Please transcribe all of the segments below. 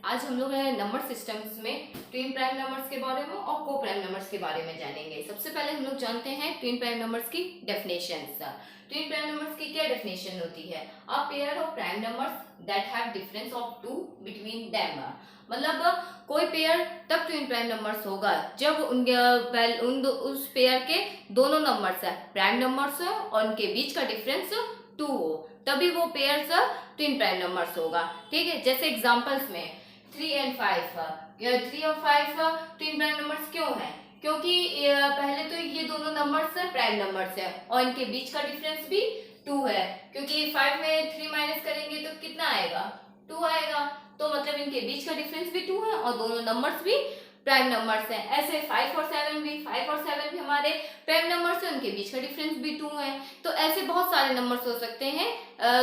आज हम लोग नंबर सिस्टम्स में ट्विन प्राइम नंबर्स के बारे में और को प्राइम नंबर्स के बारे में जानेंगे। सबसे पहले हम लोग जानते हैं ट्विन प्राइम नंबर्स की डेफिनेशंस। ट्विन प्राइम नंबर्स की क्या डेफिनेशन होती है? A pair of prime numbers that have difference of 2 between them. मतलब कोई पेयर तब ट्विन प्राइम नंबर्स होगा जब उस पेयर के दोनों नंबर्स है प्राइम नंबर्स और उनके बीच का डिफरेंस 2 हो, तभी वो पेयर्स ट्विन प्राइम नंबर्स होगा। ठीक है, जैसे एग्जांपल्स में 3 एंड 5। 3 और 5 ट्विन प्राइम नंबर्स क्यों है? क्योंकि पहले तो ये दोनों नंबर्स प्राइम नंबर्स है और इनके बीच का डिफरेंस भी 2 है, क्योंकि 5 में 3 माइनस करेंगे तो कितना आएगा? 2 आएगा। तो मतलब इनके बीच का डिफरेंस भी 2 है और दोनों नंबर्स भी प्राइम नंबर्स हैं। ऐसे 5 और 7 भी हमारे प्राइम नंबर्स हैं, उनके बीच का डिफरेंस भी 2 है। तो ऐसे बहुत सारे नंबर्स हो सकते हैं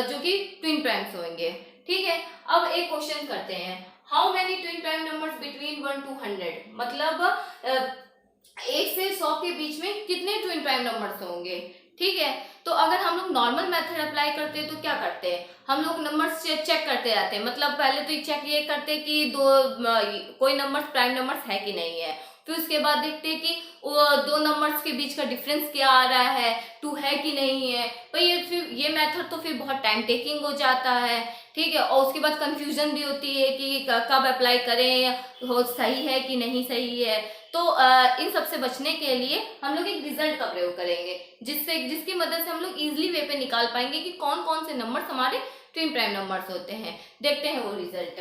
जो कि ट्विन प्राइम्स होंगे। ठीक है, अब एक क्वेश्चन करते हैं, how many twin prime numbers between 1 to 100? मतलब 1 से 100 के बीच में कितने ट्विन प्राइम नंबर्स होंगे? ठीक है, तो अगर हम लोग नॉर्मल मेथड अप्लाई करते हैं तो क्या करते हैं, हम लोग नंबर्स चेक करते रहते हैं। मतलब पहले तो चेक ये करते हैं कि कोई नंबर्स प्राइम नंबर्स है कि नहीं है, फिर उसके बाद देखते हैं कि दो नंबर्स के बीच का डिफरेंस क्या आ रहा है, 2 है कि नहीं है। पर ये मेथड तो फिर बहुत टाइम टेकिंग हो जाता है। ठीक है, और उसके बाद कंफ्यूजन भी होती है कि कब अप्लाई करें, हो सही है कि नहीं सही है। तो इन सब से बचने के लिए हम लोग एक रिजल्ट का प्रयोग करेंगे, जिसकी मदद से हम लोग इजीली वे पे निकाल पाएंगे कि कौन कौन से नंबर्स हमारे ट्विन प्राइम नंबर्स होते हैं। देखते हैं वो रिजल्ट।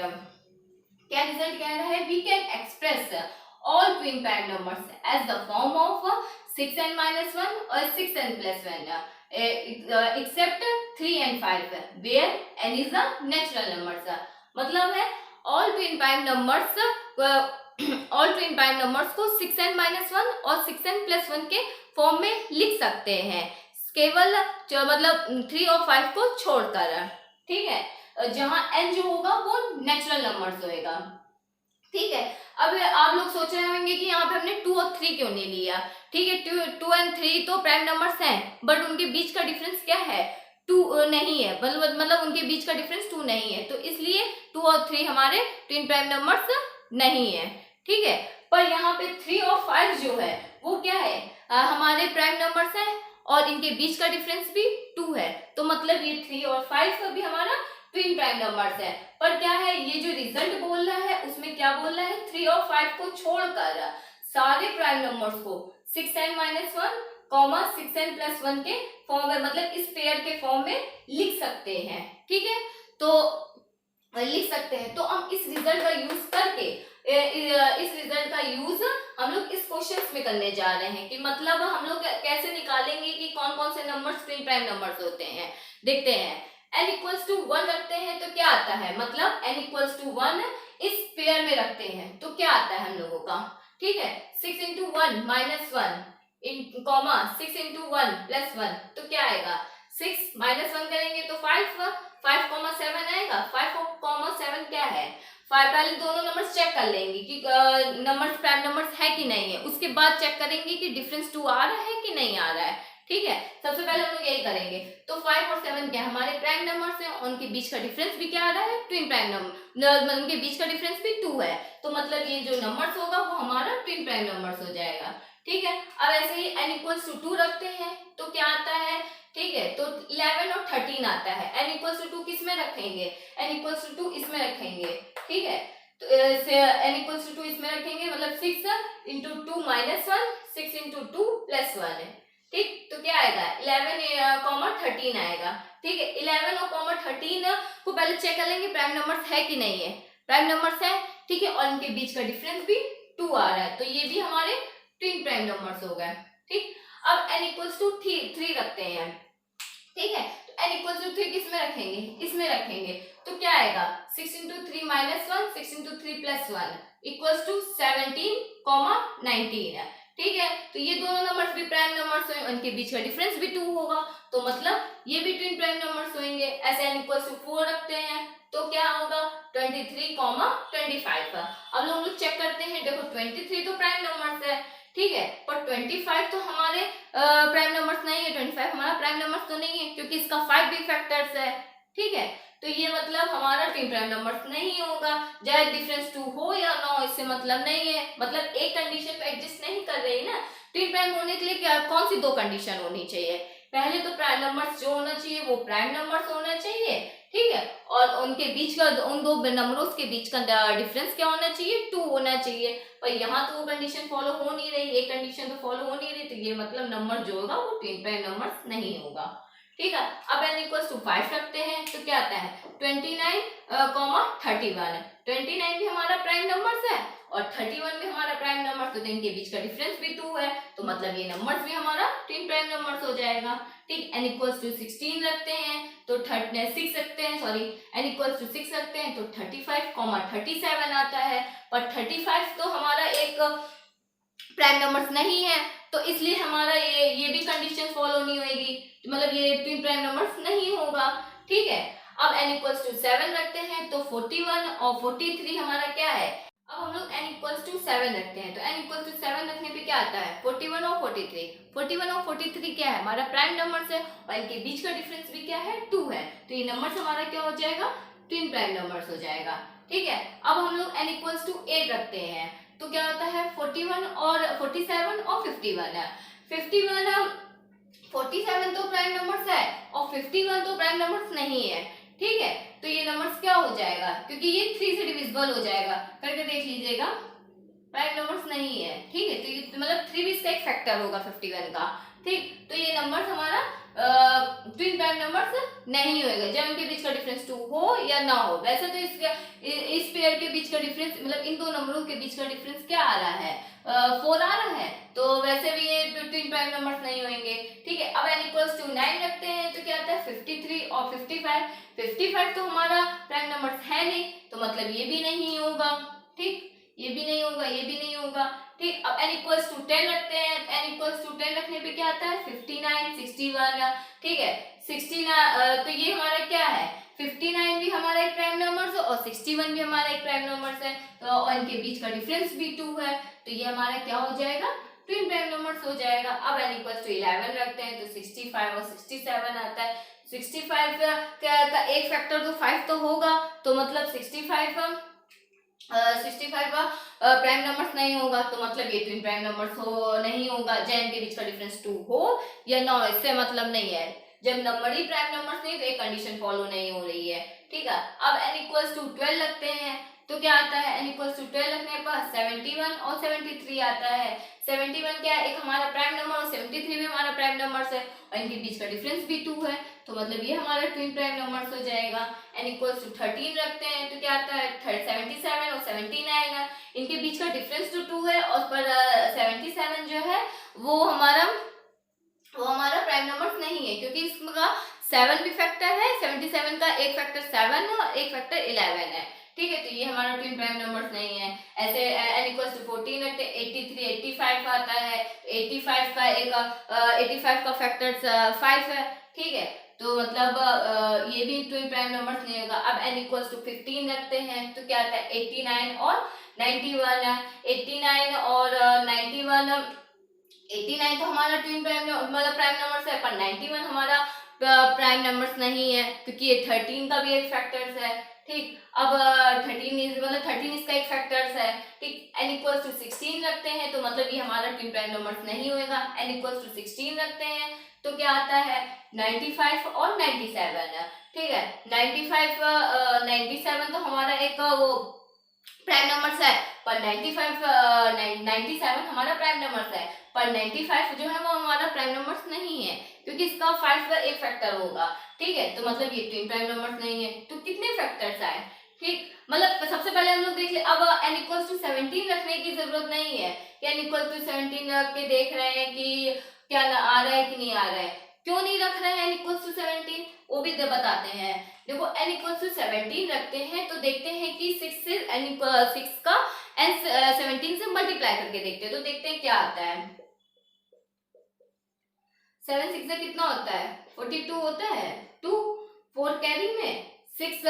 क्या रिजल्ट कह रहा है? We can express all twin prime numbers as the form of 6n - 1 और 6n + 1 except 3 and 5 where n is a natural numbers। मतलब है all twin prime numbers को 6n - 1 और 6n + 1 के फॉर्म में लिख सकते हैं, केवल मतलब 3 और 5 को छोड़कर। ठीक है, जहां n जो होगा वो नेचुरल नंबर्स होएगा। ठीक है, अब आप लोग सोच रहे होंगे कि यहाँ पे हमने 2 और 3 क्यों नहीं लिया। ठीक है, 2 and 3 तो प्राइम नंबर्स हैं, बट उनके बीच का डिफरेंस क्या है? 2 नहीं है, मतलब उनके बीच का डिफरेंस 2 नहीं है, तो इसलिए 2 और 3 हमारे ट्विन प्राइम नंबर्स नहीं है। ठीक है, पर यहाँ पे 3 और 5 जो है वो क्या है? हमारे प्राइम नंबर्स हैं और इनके बीच का डिफरेंस भी 2 है, तो मतलब ये 3 और 5 भी हमारा ट्विन प्राइम नंबर्स है। पर क्या है, ये जो रिजल्ट बोल रहा है उसमें क्या बोल रहा है? 3 और 5 को छोड़कर सारे प्राइम नंबर्स को 6n - 1 6n + 1 के फॉर्म में, मतलब इस पेयर के फॉर्म में लिख सकते हैं। ठीक है, तो लिख सकते हैं। तो हम इस रिजल्ट का यूज करके इस रिजल्ट का यूज हम लोग इस क्वेश्चंस में करने जा रहे हैं कि मतलब हम लोग कैसे निकालेंगे कि कौन कौन से नंबर्स ट्विन प्राइम नंबर्स होते हैं। देखते हैं, n = 1 रखते हैं तो क्या आता है? मतलब n = 1 इस पेयर में रखते हैं तो क्या आता है हम लोगों का? ठीक है, 6 × 1 - 1 6 × 1 + 1 तो क्या आएगा? 6 - 1 करेंगे तो 5 7 आएगा। 5 7 क्या है? 5 पहले दोनों नंबर्स चेक कर लेंगे कि नंबर्स प्राइम नंबर्स है कि नहीं है, उसके बाद चेक करेंगे कि डिफरेंस 2 आ रहा है कि नहीं आ रहा है। ठीक है, सबसे पहले हम लोग यही करेंगे। तो 5 और 7 क्या हमारे प्राइम नंबर्स हैं, उनके बीच का डिफरेंस भी क्या आ रहा है? ट्विन प्राइम नंबर, उनके बीच का डिफरेंस भी 2 है, तो मतलब ये जो नंबर्स होगा वो हमारा ट्विन प्राइम नंबर्स हो जाएगा। ठीक है, अब ऐसे ही n = 2 रखते हैं तो क्या आता है? ठीक है, तो 11 और 13 आता है। n = 2 किस में रखेंगे? n = 2 इसमें रखेंगे। ठीक है, तो n = 2 इसमें रखेंगे, मतलब 6 × 2 - 1 6 × 2 + 1 है। ठीक, तो क्या आएगा? 11, 13 आएगा। ठीक है, 11 और 13 को पहले चेक कर लेंगे प्राइम नंबर्स है कि नहीं है। प्राइम नंबर्स है। ठीक है, और इनके बीच का डिफरेंस भी 2 आ रहा है, तो ये भी हमारे ट्विन प्राइम नंबर्स हो गए। ठीक, अब n = 3 रखते हैं। ठीक है, तो n = 3 किस में रखेंगे? इसमें रखेंगे, तो क्या आएगा? 6 × 3 - 1 6 × 3 + 1 = 17, 19। ठीक है, तो ये दोनों नंबर्स भी प्राइम नंबर्स हैं, उनके बीच का डिफरेंस भी 2 होगा, तो मतलब ये भी ट्विन प्राइम नंबर्स होंगे। ऐसे n = 4 रखते हैं तो क्या होगा? 23, 25। अब लोग चेक करते हैं, देखो 23 तो प्राइम नंबर्स है। ठीक है, पर 25 तो हमारे प्राइम नंबर्स नहीं है। 25 हमारा प्राइम नंबर्स तो नहीं है, क्योंकि इसका 5 भी फैक्टर्स है। ठीक है, तो ये मतलब हमारा ट्विन प्राइम नंबर नहीं होगा। चाहे डिफरेंस 2 हो या ना हो, इससे मतलब नहीं है, मतलब एक कंडीशन पे एग्जिस्ट नहीं कर रही ना। ट्विन प्राइम होने के लिए क्या कौन सी दो कंडीशन होनी चाहिए? पहले तो प्राइम नंबर्स जो होना चाहिए वो प्राइम नंबर्स होना चाहिए, ठीक है, और उनके बीच का उन दो नंबरों के बीच का डिफरेंस क्या होना चाहिए? 2 होना चाहिए। पर यहाँ तो वो कंडीशन फॉलो हो नहीं रही, एक कंडीशन तो फॉलो हो नहीं रही, तो ये मतलब नंबर जो होगा वो ट्विन प्राइम नंबर नहीं होगा, ठीक है। अब n इक्वल्स टू 5 रखते हैं तो क्या आता है 29, 31। 29 भी हमारा प्राइम नंबर है और 31 भी हमारा प्राइम नंबर, तो इनके बीच का डिफरेंस भी 2 है, तो मतलब ये नंबर्स भी हमारा ट्विन प्राइम नंबर्स हो जाएगा, ठीक। n इक्वल्स टू 16 रखते हैं तो 6 रखते हैं, सॉरी, n इक्वल्स टू 6 रखते हैं तो 35, 37 आता है। पर 35 तो हमारा एक प्राइम नंबर्स नहीं है, तो इसलिए हमारा ये भी कंडीशन फॉलो नहीं होगी, मतलब ये ट्विन प्राइम नंबर्स नहीं होगा, ठीक है। अब n इक्वल्स टू 7 रखते हैं तो 41 और 43 हमारा क्या है? अब हम लोग n इक्वल्स टू 7 रखते हैं तो n इक्वल्स टू 7 रखने पे क्या आता है 41 और 43। 41 और 43 क्या है? हमारा प्राइम नंबर्स है और इनके बीच का डिफरेंस भी क्या है 2 है, तो ये नंबर्स हमारा क्या हो जाएगा ट्विन प्राइम नंबर्स हो जाएगा, ठीक है। अब हम लोग n इक्वल्स टू 8 रखते हैं तो क्या होता है 41 और 47 और 51 है। 47 तो प्राइम नंबर्स है और 51 तो प्राइम नंबर्स नहीं है, ठीक है। तो ये नंबर्स क्या हो जाएगा, क्योंकि ये 3 से डिविजिबल हो जाएगा, करके देख लीजिएगा, प्राइम नंबर्स नहीं है, ठीक है। तो ये मतलब 3 भी इसका एक फैक्टर होगा 51 का, ठीक। तो ये नंबर्स हमारा ट्विन प्राइम नंबर्स नहीं होएगा जब इनके बीच का डिफरेंस 2 हो या ना हो। वैसे तो इस पेयर के बीच का डिफरेंस, मतलब इन दो नंबरों के बीच का डिफरेंस क्या आ रहा है 4 आ रहा है, तो वैसे भी ये ट्विन प्राइम नंबर्स नहीं होंगे, ठीक है। अब n इक्वल्स टू 9 रखते हैं तो क्या आता है 53 और 55। 55 तो हमारा प्राइम नंबर्स है नहीं, तो मतलब ये भी नहीं होगा, ठीक, ये भी नहीं होगा, ये भी नहीं होगा, ठीक। अब n इक्वल्स टू 10 रखते हैं, n इक्वल्स टू 10 रखने पे क्या आता है 59, 61, ठीक है। 69 तो ये हमारा क्या है 59 भी हमारा एक प्राइम नंबर है और 61 भी हमारा एक प्राइम नंबर है, तो इनके बीच का डिफरेंस भी 2 है, तो ये हमारा क्या हो जाएगा ट्विन प्राइम नंबर्स हो जाएगा। अब n इक्वल्स टू 11 रखते हैं तो 65 और 67 आता है। 65 का एक फैक्टर तो 5 तो होगा, तो मतलब 65 का प्राइम नंबर्स नहीं होगा, तो मतलब ये ट्विन प्राइम नंबर्स हो नहीं होगा, जैन के बीच का डिफरेंस 2 हो या ना हो, इससे मतलब नहीं है। जब नंबर ही प्राइम नंबर्स नहीं तो एक कंडीशन फॉलो नहीं हो रही है, ठीक है। अब n इक्वल्स टू 12 लगते हैं तो क्या आता है n इक्वल्स टू 12 रखने पर 71 और 73 आता है। 71 क्या है एक हमारा प्राइम नंबर और 73 भी हमारा प्राइम नंबर्स है और इनके बीच का डिफरेंस भी 2 है, तो मतलब ये हमारा ट्विन प्राइम नंबर्स हो जाएगा। n इक्वल्स टू 13 रखते हैं तो क्या आता है 77 और 79, इनके बीच का डिफरेंस तो 2 है और पर 77 जो है वो हमारा प्राइम नंबर नहीं है, क्योंकि इसका 7 भी फैक्टर है, 77 का एक फैक्टर 7 है और एक फैक्टर 11 है, ठीक है। तो ये हमारा ट्विन प्राइम नंबर्स नहीं है। ऐसे n इक्वल्स टू 14 रखते हैं 83, 85 आता है, 85 का एक 85 का फैक्टर 5 है, ठीक है। तो मतलब ये भी ट्विन प्राइम नंबर्स नहीं होगा। अब n इक्वल्स टू 15 रखते हैं तो क्या आता है 89 और 91, 89 और 91, 89 तो हमारा ट्विन प्राइम मतलब प्राइम नंबर्स है, पर 91 हमारा प्राइम नंबर्स नहीं है, क्योंकि ये 13 का भी एक फैक्टर्स है, ठीक। अब 13 इसका एक फैक्टर्स है, ठीक। n इक्वल्स टू 16 रखते हैं तो मतलब ये हमारा ट्विन प्राइम नंबर्स नहीं होएगा। n इक्वल्स टू 16 रखते हैं तो क्या आता है 95 और 97, ठीक है। 97 तो हमारा एक वो प्राइम नंबर्स है, पर 97 हमारा प्राइम नंबर्स है, पर 95 जो है वो हमारा प्राइम नंबर्स नहीं है, क्योंकि इसका 5 का एक फैक्टर होगा, ठीक है। तो मतलब ये ट्विन प्राइम नंबर्स नहीं है। तो कितने फैक्टर्स आए, ठीक, मतलब सबसे पहले हम लोग देख ले। अब n इक्वल्स टू 17 रखने की जरूरत नहीं है कि n इक्वल्स टू 17 रख के देख रहे हैं कि क्या आ रहा है कि नहीं आ रहा है। क्यों नहीं रख रहे हैं n इक्वल्स टू 17, वो भी बताते हैं। देखो n इक्वल्स टू 17 रखते हैं तो देखते हैं कि 6 का n 17 से मल्टीप्लाई करके देखते हैं, तो देखते हैं क्या आता है। 7 6 से कितना होता है 42 होता है, 2 4 कैरी में 6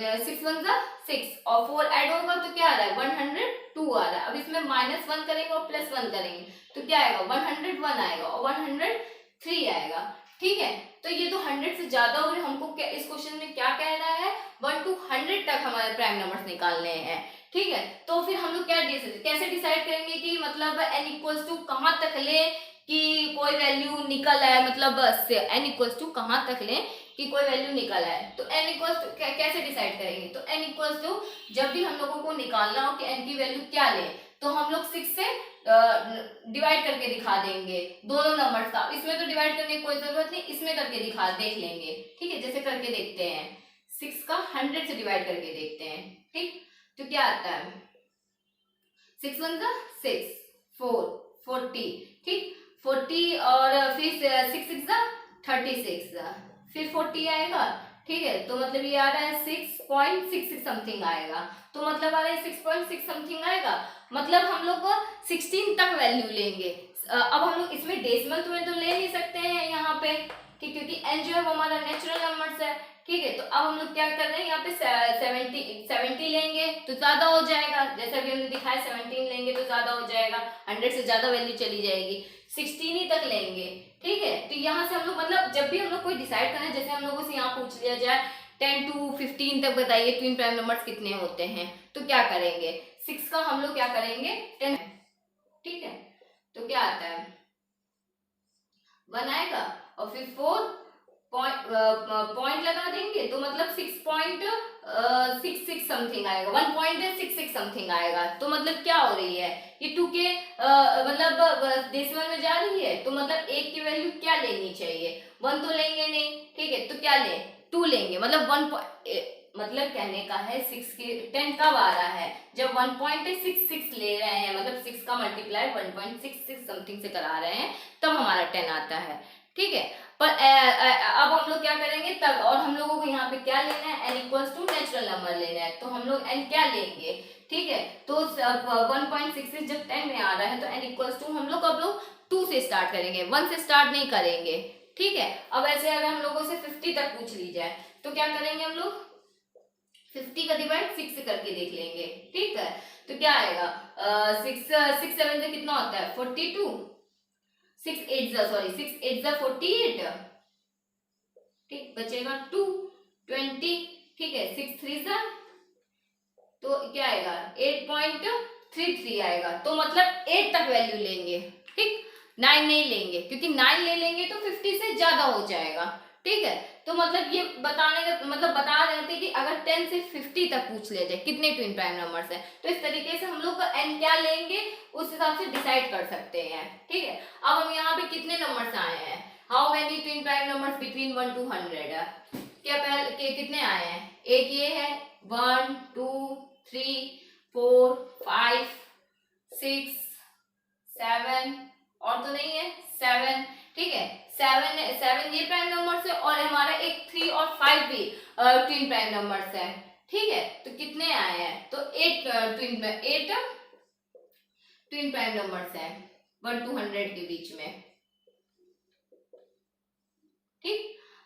1 6 और 4 ऐड होगा तो क्या आ रहा है 102 आ रहा है। अब इसमें -1 करेंगे और +1 करेंगे तो क्या आएगा 101 आएगा और 103 आएगा, ठीक है। तो ये तो 100 से ज्यादा हो रहे, हमको क्या इस क्वेश्चन में क्या कह रहा है, 1 to 100 तक हमारे प्राइम नंबर्स निकालने हैं। ठीक है, तो फिर हम लोग कैसे डिसाइड करेंगे कि मतलब n इक्वल्स टू कहाँ तक ले कि कोई वैल्यू निकल आए, मतलब n इक्वल्स टू कहाँ तक ले कि कोई वैल्यू निकल आए। तो n इक्वल्स टू कैसे डिसाइड करेंगे, तो n इक्वल्स टू जब भी हम लोगों को निकालना हो कि n की वैल्यू क्या ले, तो हम लोग 6 से डिवाइड करके दिखा देंगे दोनों नंबर्स का। इसमें तो डिवाइड करने की कोई जरूरत नहीं, इसमें करके देख लेंगे। ठीक है, जैसे करके देखते हैं, 6 का 100 से डिवाइड करके देखते हैं। ठीक, तो क्या आता है, 6 1 का 6, 4 40, ठीक 40, और फिर 6 6 का 36, फिर 40 आएगा। ठीक है, तो मतलब ये आ रहा है 6.66 समथिंग आएगा, तो मतलब आ रहा है 6.6 समथिंग आएगा। मतलब हम लोग 16 तक वैल्यू लेंगे। अब हम लोग इसमें डेसिमल में तो ले नहीं सकते हैं यहाँ पे, ठीक, क्योंकि n जो है वो हमारा नेचुरल नंबर्स है। ठीक है, तो अब हम लोग क्या कर रहे हैं, यहाँ पे 70 लेंगे तो ज्यादा हो जाएगा, जैसे अभी हमने दिखाया 17 लेंगे तो ज्यादा हो जाएगा, 100 से ज्यादा वैल्यू चली जाएगी, 16 ही तक लेंगे। ठीक है, तो यहाँ से हम लोग मतलब जब भी हम लोग कोई डिसाइड करें, जैसे हम लोगों से यहाँ पूछ लिया जाए 10 to 15 तक बताइए ट्विन प्राइम नंबर्स कितने होते हैं, तो क्या करेंगे, 6 का हम लोग क्या करेंगे 10। ठीक है, तो क्या आता है 1 आएगा, और फिर 4 पॉइंट लगा देंगे तो मतलब 6.66 समथिंग आएगा, 1.66 समथिंग आएगा। तो मतलब क्या हो रही है, ये 2 के मतलब डेसिमल में जा रही है, तो मतलब 1 की वैल्यू क्या लेनी चाहिए, 1 तो लेंगे नहीं। ठीक है, तो क्या ले 2 लेंगे, मतलब 1 मतलब कहने का है 6 के 10 कब आ रहा है, जब 1.66 ले रहे हैं, मतलब 6 का मल्टीप्लाई 1.66 समथिंग से करा रहे हैं, तब हमारा 10 आता है। ठीक है, पर अब हम लोग क्या करेंगे तब, और हम लोगों को यहाँ पे क्या लेना है, n equals to natural number लेना है, तो हम लोग n क्या लेंगे। ठीक है, तो 1.66 जब 10 में आ रहा है तो n इक्वल्स टू हम लोग अब लोग 2 से स्टार्ट करेंगे, 1 से स्टार्ट नहीं करेंगे। ठीक है, अब ऐसे अगर हम लोगों से 50 तक पूछ ली जाए तो क्या करेंगे, हम लोग 50 का डिवाइड 6 से करके देख लेंगे। ठीक है, तो क्या आएगा 6 7 से कितना होता है 42, 6 8 48, ठीक बचेगा 2 20। ठीक है, 6 3 तो क्या आएगा 8.33 आएगा, तो मतलब 8 तक वैल्यू लेंगे। ठीक, 9 नहीं लेंगे, क्योंकि 9 ले लेंगे तो 50 से ज्यादा हो जाएगा। ठीक है, तो मतलब ये बताने का मतलब बता रहे थे कि अगर 10 से 50 तक पूछ लिया जाए कितने ट्विन प्राइम नंबर्स हैं, तो इस तरीके से हम लोग का n क्या लेंगे उस हिसाब से डिसाइड कर सकते हैं। ठीक है, अब हम यहाँ पे कितने नंबर्स आए हैं, how many twin prime numbers between 1 to 100, क्या पहले कितने आए हैं, एक ये है 1 2 3 4 5 6 7, और तो नहीं है 7। ठीक है, 7 ये प्राइम नंबर्स है, और हमारा एक 3 और 5 भी ट्विन प्राइम नंबर्स है। ठीक है, तो कितने आए हैं, तो 8 ट्विन प्राइम नंबर्स हैं 1 to 100 के बीच में। ठीक,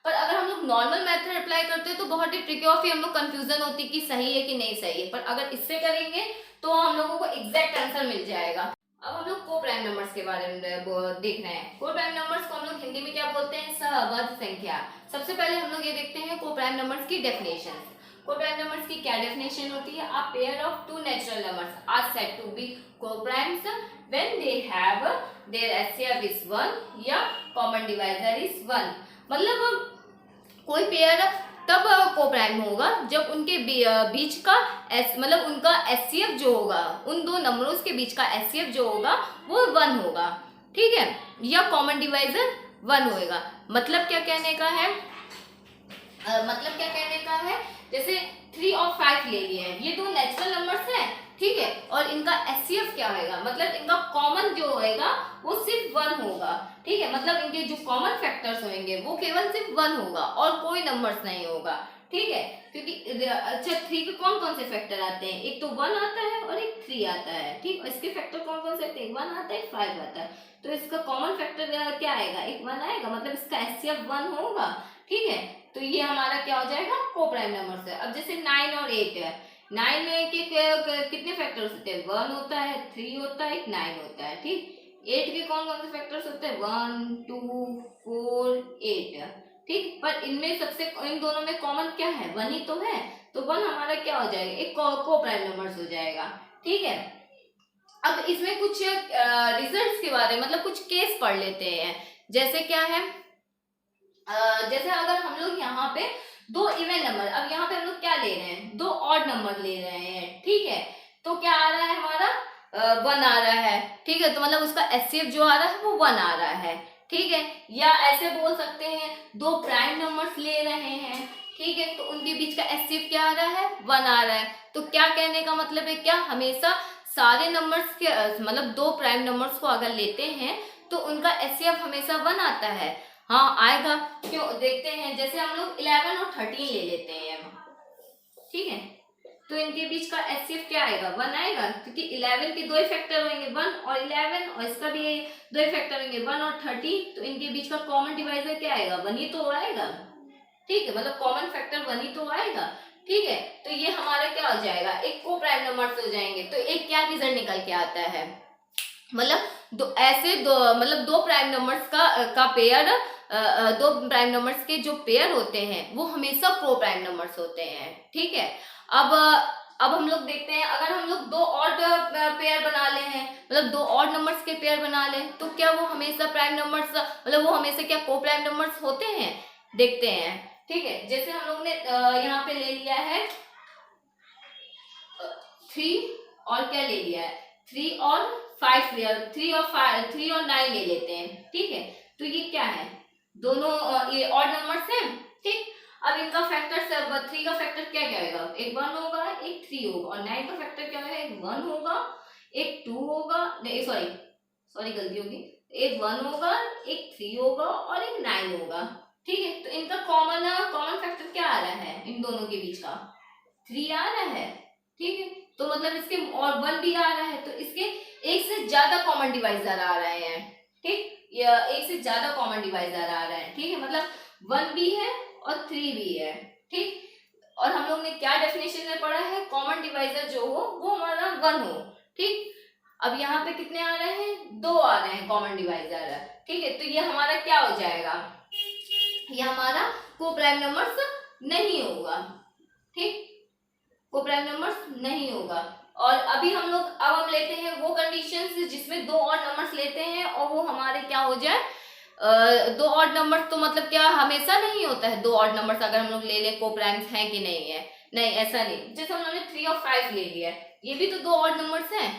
पर अगर हम लोग नॉर्मल मेथड अप्लाई करते हैं तो बहुत ही ट्रिकी और फिर हम लोग कंफ्यूजन होती है कि सही है कि नहीं सही है, पर अगर इससे करेंगे तो हम लोगों को एग्जैक्ट आंसर मिल जाएगा। अब हम लोग को प्राइम नंबर्स के बारे में देख रहे हैं। को प्राइम नंबर्स को हम लोग हिंदी में क्या बोलते हैं, सहअवध संख्या। सबसे पहले हम लोग ये देखते हैं को प्राइम नंबर्स की डेफिनेशन। को प्राइम नंबर्स की क्या डेफिनेशन होती है, a pair of two natural numbers are said to be coprimes when they have their HCF is 1 या कॉमन डिवाइजर इज 1। मतलब कोई पेयर तब को प्राइम होगा जब उनके बीच का मतलब उनका एचसीएफ जो होगा, उन दो नंबरों के बीच का एचसीएफ जो होगा वो 1 होगा। ठीक है, या कॉमन डिवाइजर 1 होएगा। मतलब क्या कहने का है, जैसे 3 और 5 ले लिए हैं, ये दो नेचुरल नंबर्स हैं। ठीक है, और इनका एचसीएफ क्या होगा, मतलब इनका कॉमन जो होएगा वो सिर्फ 1 होगा। ठीक है, मतलब इनके जो कॉमन फैक्टर्स होंगे वो केवल सिर्फ 1 होगा और कोई नंबर्स नहीं होगा। ठीक है, क्योंकि अच्छा 3 के कौन कौन से फैक्टर आते हैं, एक तो 1 आता है और एक 3 आता है। ठीक, और इसके फैक्टर कौन कौन से आते हैं, 1 आता है 5 आता है, तो इसका कॉमन फैक्टर क्या आएगा, एक 1 आएगा, मतलब इसका एचसीएफ 1 होगा। ठीक है, तो ये हमारा क्या हो जाएगा को प्राइम नंबर है। अब जैसे 9 और 8 है, 9 में के कितने फैक्टर्स होते हैं, 1 होता है, 3 होता है, 9 होता है। ठीक, 8 के कौन कौन से फैक्टर्स होते हैं, 1 2 4 8। ठीक, पर इनमें सबसे इन दोनों में कॉमन क्या है, 1 ही तो है, तो 1 हमारा क्या हो जाएगा, एक को प्राइम नंबर्स हो जाएगा। ठीक है, अब इसमें कुछ रिजल्ट्स के बारे में मतलब कुछ केस पढ़ लेते हैं। जैसे क्या है, जैसे अगर हम लोग यहाँ पे दो इवन नंबर, अब यहाँ पे हम लोग क्या ले रहे हैं, दो ऑड नंबर ले रहे हैं। ठीक है, तो क्या आ रहा है हमारा 1 आ रहा है। ठीक है, तो मतलब उसका एचसीएफ जो आ रहा है वो 1 आ रहा है। ठीक है, या ऐसे बोल सकते हैं दो प्राइम नंबर्स ले रहे हैं। ठीक है, तो उनके बीच का एचसीएफ क्या आ रहा है, 1 आ रहा है। तो क्या कहने का मतलब है, क्या हमेशा सारे नंबर्स के मतलब दो प्राइम नंबर्स को अगर लेते हैं तो उनका एचसीएफ हमेशा 1 आता है। हाँ आएगा, क्यों, देखते हैं। जैसे हम लोग 11 और 13 ले लेते हैं। ठीक है, तो इनके बीच का एचसीएफ क्या आएगा, 1 आएगा, क्योंकि 11 के दो ही फैक्टर होंगे 1 और 11, और इसका भी दो ही फैक्टर होंगे 1 और 30, तो इनके बीच का कॉमन डिवाइजर क्या आएगा, 1 ही तो आएगा। ठीक है, मतलब कॉमन फैक्टर 1 ही तो आएगा। ठीक है, तो ये हमारा क्या हो जाएगा, एक को प्राइम नंबर्स हो जाएंगे। तो एक क्या रिजल्ट निकल के आता है, मतलब दो ऐसे दो मतलब दो प्राइम नंबर्स का पेयर, दो प्राइम नंबर्स के जो पेयर होते हैं वो हमेशा को प्राइम नंबर्स होते हैं। ठीक है, अब हम लोग देखते हैं, अगर हम लोग दो ऑड पेयर बना ले हैं, मतलब दो ऑड नंबर्स के पेयर बना ले, तो क्या वो हमेशा प्राइम नंबर्स, मतलब वो हमेशा क्या को प्राइम नंबर्स होते हैं, देखते हैं। ठीक है, जैसे हम लोग ने यहाँ पे ले लिया है 3 और क्या ले लिया है, 3 और 5 लिया, 3 और 9 ले लेते हैं। ठीक है, तो ये क्या है, दोनों ये ऑड नंबर्स हैं। ठीक, अब इनका फैक्टर सब 3 का फैक्टर क्या क्या होगा, एक 1 होगा, एक 3 होगा, और 9 का फैक्टर क्या होगा, एक 1 होगा, एक 2 होगा, नहीं सॉरी गलती होगी, एक 1 होगा, एक 3 होगा और एक 9 होगा। ठीक है, तो इनका कॉमन फैक्टर क्या आ रहा है, इन दोनों के बीच का 3 आ रहा है। ठीक है, तो मतलब इसके और 1 भी आ रहा है, तो इसके एक से ज्यादा कॉमन डिवाइजर आ रहे हैं। ठीक, या एक से ज्यादा कॉमन डिवाइजर आ रहा है। ठीक है, मतलब 1 भी है और 3 भी है। ठीक, और हम लोग ने क्या डेफिनेशन में पढ़ा है, कॉमन डिवाइजर जो हो वो हमारा 1 हो। ठीक, अब यहाँ पे कितने आ रहे हैं, 2 आ रहे हैं कॉमन डिवाइजर। ठीक है, तो ये हमारा क्या हो जाएगा, ये हमारा को प्राइम नंबर्स नहीं होगा। ठीक, को प्राइम नंबर्स नहीं होगा। और अभी हम लोग अब हम लेते हैं वो कंडीशंस जिसमें दो ऑड नंबर्स लेते हैं और वो हमारे क्या हो जाए, दो ऑड नंबर्स, तो मतलब क्या हमेशा नहीं होता है दो ऑड नंबर्स अगर हम लोग ले ले को प्राइम्स हैं कि नहीं है, नहीं ऐसा नहीं। जैसे हम लोगों ने 3 और 5 ले लिया है, ये भी तो दो ऑड नंबर्स हैं।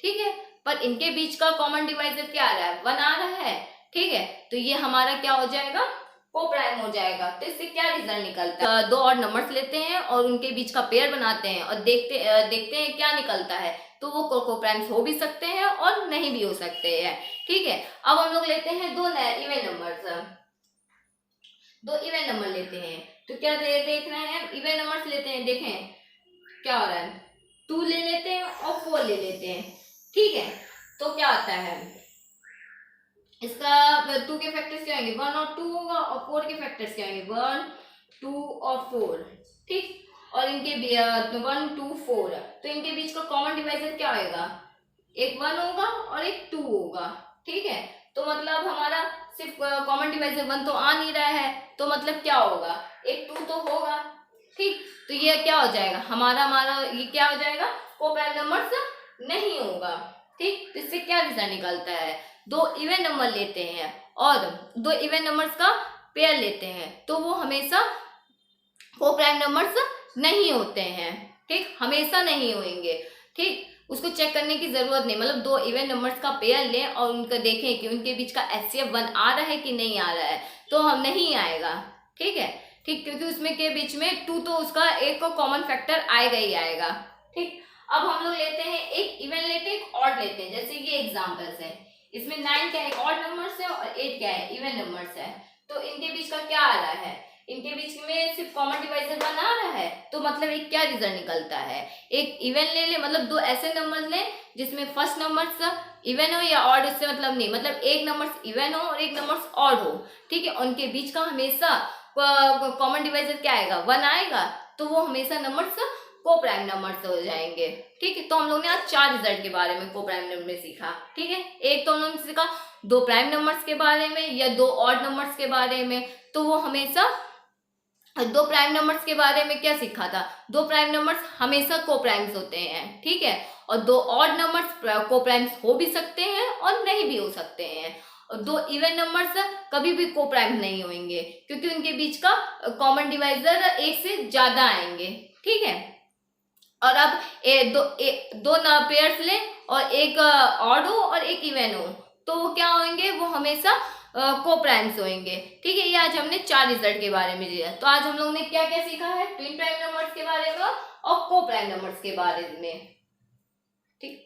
ठीक है, पर इनके बीच का कॉमन डिवाइजर क्या आ रहा है, 1 आ रहा है। ठीक है, तो ये हमारा क्या हो जाएगा, को प्राइम हो जाएगा। तो इससे क्या रिजल्ट निकलता है, दो और नंबर्स लेते हैं और उनके बीच का पेयर बनाते हैं और देखते हैं क्या निकलता है, तो वो को प्राइम्स हो भी सकते हैं और नहीं भी हो सकते हैं। ठीक है, अब हम लोग लेते हैं दो इवन नंबर्स, दो इवन नंबर लेते हैं। तो क्या देख रहे हैं, इवन नंबर्स लेते हैं, देखें क्या हो रहा है, 2 ले लेते हैं और 4 ले लेते हैं। ठीक है, तो क्या आता है, इसका 2 के फैक्टर्स क्या होंगे, 1 और 2 होगा, और 4 के फैक्टर्स क्या होंगे, 1 2 और 4। ठीक, और इनके 1 2 4, तो इनके बीच का कॉमन डिवाइजर क्या होगा, एक 1 होगा और एक 2 होगा। ठीक है, तो मतलब हमारा सिर्फ कॉमन डिवाइजर 1 तो आ नहीं रहा है, तो मतलब क्या होगा, एक 2 तो होगा। ठीक, तो ये क्या हो जाएगा, हमारा ये क्या हो जाएगा, को प्राइम नंबर्स नहीं होगा। ठीक, तो इससे क्या रिजल्ट निकलता है, दो इवन नंबर लेते हैं और दो इवन नंबर्स का पेयर लेते हैं, तो वो हमेशा को प्राइम नंबर्स नहीं होते हैं। ठीक, हमेशा नहीं होंगे। ठीक, उसको चेक करने की जरूरत नहीं, मतलब दो इवन नंबर्स का पेयर लें और उनका देखें कि उनके बीच का एचसीएफ 1 आ रहा है कि नहीं आ रहा है, तो हम नहीं आएगा। ठीक है, ठीक, क्योंकि उसमें के बीच में 2 तो उसका एक को कॉमन फैक्टर आएगा ही आएगा। ठीक, अब हम लोग लेते हैं एक इवन लेते हैं एक ऑड लेते हैं, जैसे ये एग्जाम्पल्स है, इसमें 9 क्या है, ऑड नंबर्स है, और 8 क्या है, इवन नंबर्स है। तो इनके बीच का क्या आ रहा है, इनके बीच में सिर्फ कॉमन डिवाइजर 1 आ रहा है, तो मतलब एक क्या रिजल्ट निकलता है, एक इवन ले मतलब दो ऐसे नंबर लें जिसमें फर्स्ट नंबर्स इवन हो या ऑड, उससे मतलब नहीं, मतलब एक नंबर्स इवन हो और एक नंबर्स ऑड हो। ठीक है, उनके बीच का हमेशा कॉमन डिवाइजर क्या आएगा, 1 आएगा, तो वो हमेशा नंबर्स को प्राइम नंबर्स हो जाएंगे। ठीक है, तो हम लोग ने आज 4 रिजल्ट के बारे में को प्राइम नंबर में सीखा। ठीक है, एक तो हम लोगों ने सीखा दो प्राइम नंबर्स के बारे में या दो ऑड नंबर्स के बारे में, तो वो हमेशा दो प्राइम नंबर्स के बारे में क्या सीखा था, दो प्राइम नंबर्स हमेशा को प्राइम्स होते हैं, ठीक है, और दो ऑड नंबर्स को प्राइम्स हो भी सकते हैं और नहीं भी हो सकते हैं, और दो इवन नंबर्स कभी भी को प्राइम नहीं होंगे क्योंकि उनके बीच का कॉमन डिवाइजर एक से ज्यादा आएंगे, ठीक है। और अब दो पेयर्स ले और एक ऑड हो और एक इवन हो, तो वो क्या होंगे, वो हमेशा को प्राइम्स होंगे, ठीक है। ये आज हमने 4 रिजल्ट के बारे में दिया। तो आज हम लोगों ने क्या क्या सीखा है, ट्विन प्राइम नंबर्स के बारे में और को प्राइम नंबर्स के बारे में, ठीक।